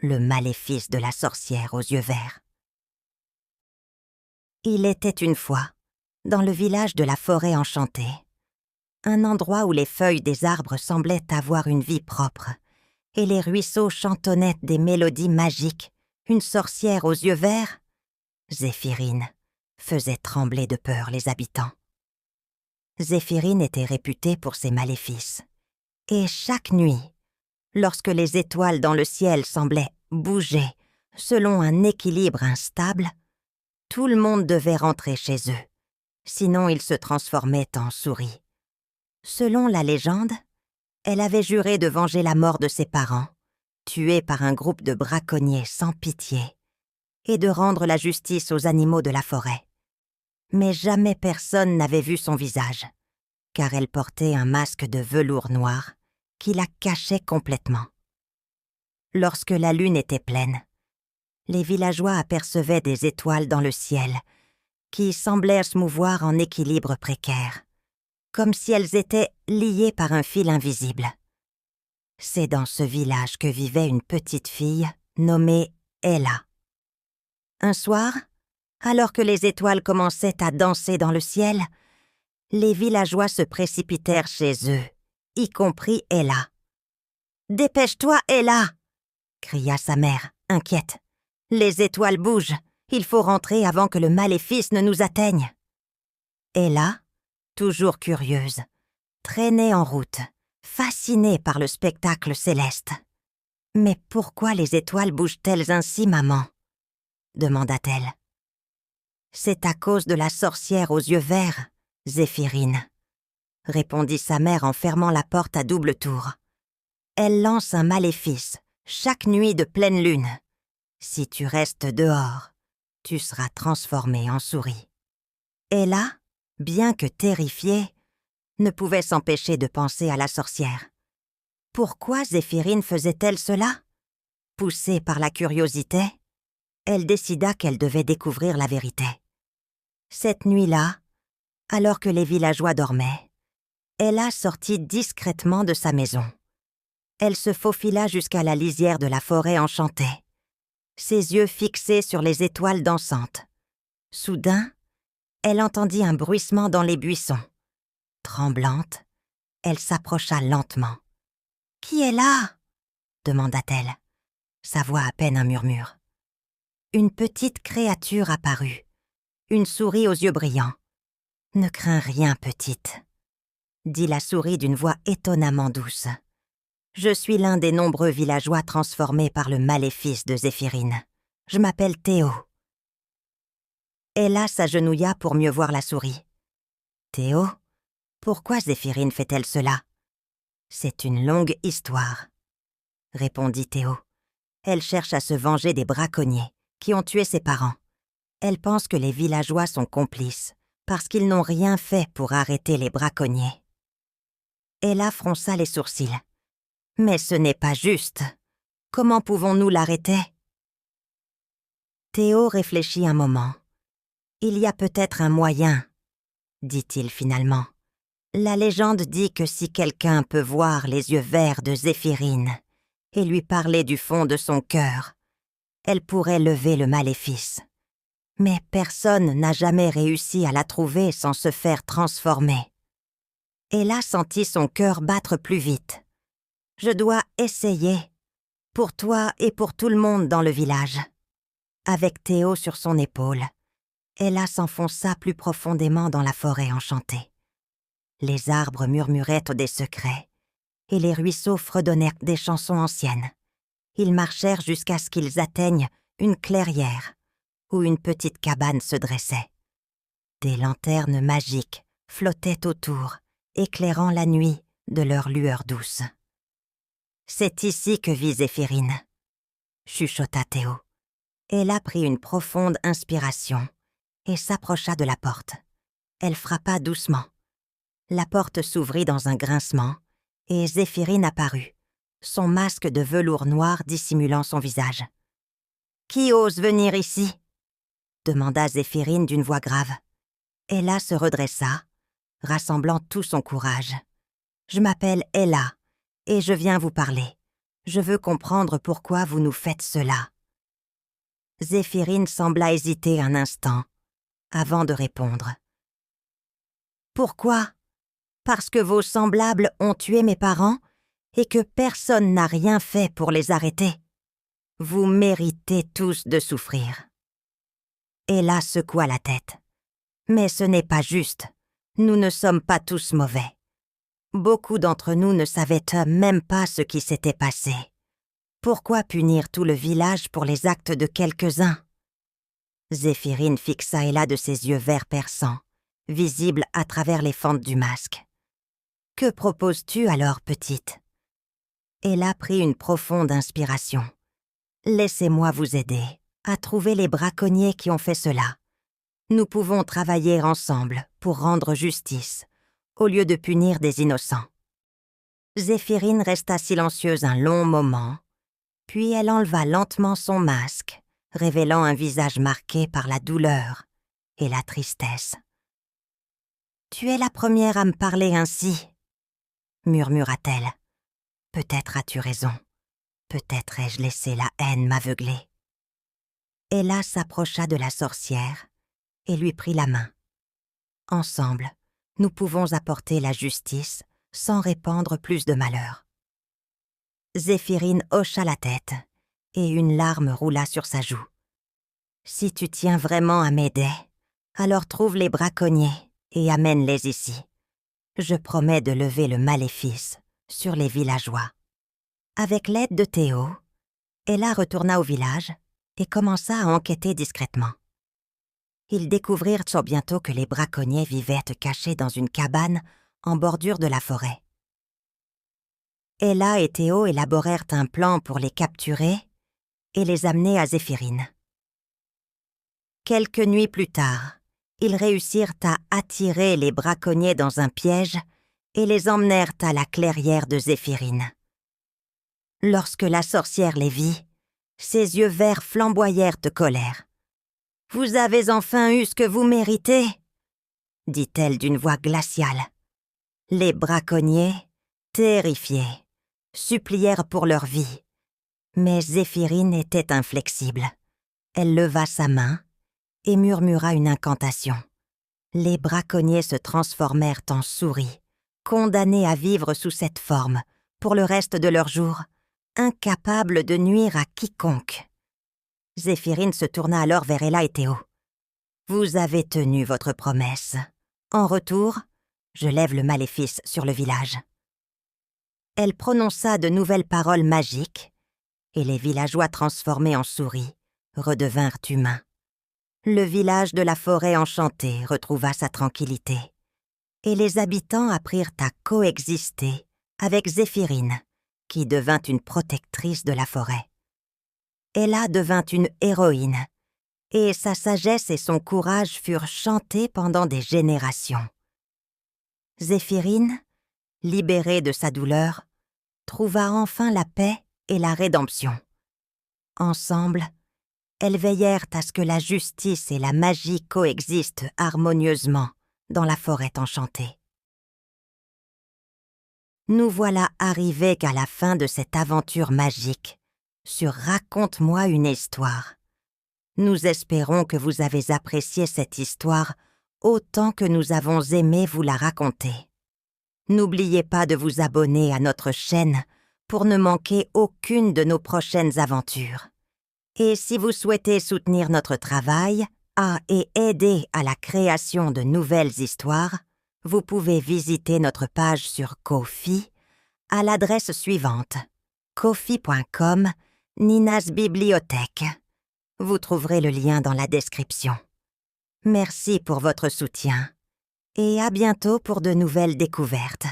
le maléfice de la sorcière aux yeux verts. Il était une fois, dans le village de la forêt enchantée, un endroit où les feuilles des arbres semblaient avoir une vie propre, et les ruisseaux chantonnaient des mélodies magiques. Une sorcière aux yeux verts, Zéphirine, faisait trembler de peur les habitants. Zéphirine était réputée pour ses maléfices, et chaque nuit, lorsque les étoiles dans le ciel semblaient bouger selon un équilibre instable, tout le monde devait rentrer chez eux, sinon ils se transformaient en souris. Selon la légende, elle avait juré de venger la mort de ses parents, tués par un groupe de braconniers sans pitié, et de rendre la justice aux animaux de la forêt. Mais jamais personne n'avait vu son visage, car elle portait un masque de velours noir qui la cachait complètement. Lorsque la lune était pleine, les villageois apercevaient des étoiles dans le ciel qui semblaient se mouvoir en équilibre précaire, comme si elles étaient liées par un fil invisible. C'est dans ce village que vivait une petite fille nommée Ella. Un soir, alors que les étoiles commençaient à danser dans le ciel, les villageois se précipitèrent chez eux, y compris Ella. « Dépêche-toi, Ella !» cria sa mère, inquiète. « Les étoiles bougent, il faut rentrer avant que le maléfice ne nous atteigne. » Ella, toujours curieuse, traînait en route, fascinée par le spectacle céleste. « Mais pourquoi les étoiles bougent-elles ainsi, maman ?» demanda-t-elle. « C'est à cause de la sorcière aux yeux verts, Zéphirine, » répondit sa mère en fermant la porte à double tour. « Elle lance un maléfice chaque nuit de pleine lune. Si tu restes dehors, tu seras transformée en souris. » Ella, bien que terrifiée, ne pouvait s'empêcher de penser à la sorcière. Pourquoi Zéphirine faisait-elle cela? Poussée par la curiosité, elle décida qu'elle devait découvrir la vérité. Cette nuit-là, alors que les villageois dormaient, Ella sortit discrètement de sa maison. Elle se faufila jusqu'à la lisière de la forêt enchantée, ses yeux fixés sur les étoiles dansantes. Soudain, elle entendit un bruissement dans les buissons. Tremblante, elle s'approcha lentement. « Qui est là ?» demanda-t-elle, sa voix à peine un murmure. Une petite créature apparut, une souris aux yeux brillants. « Ne crains rien, petite, » dit la souris d'une voix étonnamment douce. « Je suis l'un des nombreux villageois transformés par le maléfice de Zéphirine. Je m'appelle Théo. » Ella s'agenouilla pour mieux voir la souris. « Théo, pourquoi Zéphirine fait-elle cela ?»« C'est une longue histoire, » répondit Théo. « Elle cherche à se venger des braconniers qui ont tué ses parents. Elle pense que les villageois sont complices parce qu'ils n'ont rien fait pour arrêter les braconniers. » Ella fronça les sourcils. « Mais ce n'est pas juste. Comment pouvons-nous l'arrêter ?» Théo réfléchit un moment. « Il y a peut-être un moyen, » dit-il finalement. « La légende dit que si quelqu'un peut voir les yeux verts de Zéphirine et lui parler du fond de son cœur, elle pourrait lever le maléfice. Mais personne n'a jamais réussi à la trouver sans se faire transformer. » Ella sentit son cœur battre plus vite. « Je dois essayer, pour toi et pour tout le monde dans le village. » Avec Théo sur son épaule, Ella s'enfonça plus profondément dans la forêt enchantée. Les arbres murmuraient des secrets, et les ruisseaux fredonnèrent des chansons anciennes. Ils marchèrent jusqu'à ce qu'ils atteignent une clairière, où une petite cabane se dressait. Des lanternes magiques flottaient autour, éclairant la nuit de leur lueur douce. « C'est ici que vit Zéphirine, » chuchota Théo. Ella prit une profonde inspiration et s'approcha de la porte. Elle frappa doucement. La porte s'ouvrit dans un grincement et Zéphirine apparut, son masque de velours noir dissimulant son visage. « Qui ose venir ici ?» demanda Zéphirine d'une voix grave. Ella se redressa, rassemblant tout son courage. « Je m'appelle Ella et je viens vous parler. Je veux comprendre pourquoi vous nous faites cela. » Zéphirine sembla hésiter un instant, avant de répondre. « Pourquoi ? Parce que vos semblables ont tué mes parents et que personne n'a rien fait pour les arrêter. Vous méritez tous de souffrir. » Ella secoua la tête. « Mais ce n'est pas juste. Nous ne sommes pas tous mauvais. Beaucoup d'entre nous ne savaient même pas ce qui s'était passé. Pourquoi punir tout le village pour les actes de quelques-uns ?» Zéphirine fixa Ella de ses yeux verts perçants, visibles à travers les fentes du masque. « Que proposes-tu alors, petite ?» Ella prit une profonde inspiration. « Laissez-moi vous aider à trouver les braconniers qui ont fait cela. Nous pouvons travailler ensemble pour rendre justice, au lieu de punir des innocents. » Zéphirine resta silencieuse un long moment, puis elle enleva lentement son masque, révélant un visage marqué par la douleur et la tristesse. « Tu es la première à me parler ainsi, » murmura-t-elle. « Peut-être as-tu raison. Peut-être ai-je laissé la haine m'aveugler. » Ella s'approcha de la sorcière et lui prit la main. « Ensemble, nous pouvons apporter la justice sans répandre plus de malheur. » Zéphirine hocha la tête et une larme roula sur sa joue. « Si tu tiens vraiment à m'aider, alors trouve les braconniers et amène-les ici. Je promets de lever le maléfice sur les villageois. » Avec l'aide de Théo, Ella retourna au village et commença à enquêter discrètement. Ils découvrirent bientôt que les braconniers vivaient cachés dans une cabane en bordure de la forêt. Ella et Théo élaborèrent un plan pour les capturer et les amener à Zéphirine. Quelques nuits plus tard, ils réussirent à attirer les braconniers dans un piège et les emmenèrent à la clairière de Zéphirine. Lorsque la sorcière les vit, ses yeux verts flamboyèrent de colère. « Vous avez enfin eu ce que vous méritez !» dit-elle d'une voix glaciale. Les braconniers, terrifiés, supplièrent pour leur vie. Mais Zéphirine était inflexible. Elle leva sa main et murmura une incantation. Les braconniers se transformèrent en souris, condamnés à vivre sous cette forme pour le reste de leurs jours, incapables de nuire à quiconque. Zéphirine se tourna alors vers Ella et Théo. « Vous avez tenu votre promesse. En retour, je lève le maléfice sur le village. » Elle prononça de nouvelles paroles magiques, et les villageois transformés en souris redevinrent humains. Le village de la forêt enchantée retrouva sa tranquillité, et les habitants apprirent à coexister avec Zéphirine, qui devint une protectrice de la forêt. Ella devint une héroïne, et sa sagesse et son courage furent chantés pendant des générations. Zéphirine, libérée de sa douleur, trouva enfin la paix et la rédemption. Ensemble, elles veillèrent à ce que la justice et la magie coexistent harmonieusement dans la forêt enchantée. Nous voilà arrivés qu'à la fin de cette aventure magique sur Raconte-moi une histoire. Nous espérons que vous avez apprécié cette histoire autant que nous avons aimé vous la raconter. N'oubliez pas de vous abonner à notre chaîne pour ne manquer aucune de nos prochaines aventures. Et si vous souhaitez soutenir notre travail et aider à la création de nouvelles histoires, vous pouvez visiter notre page sur Ko-fi à l'adresse suivante: kofi.com/Nina's Bibliothèque. Vous trouverez le lien dans la description. Merci pour votre soutien et à bientôt pour de nouvelles découvertes.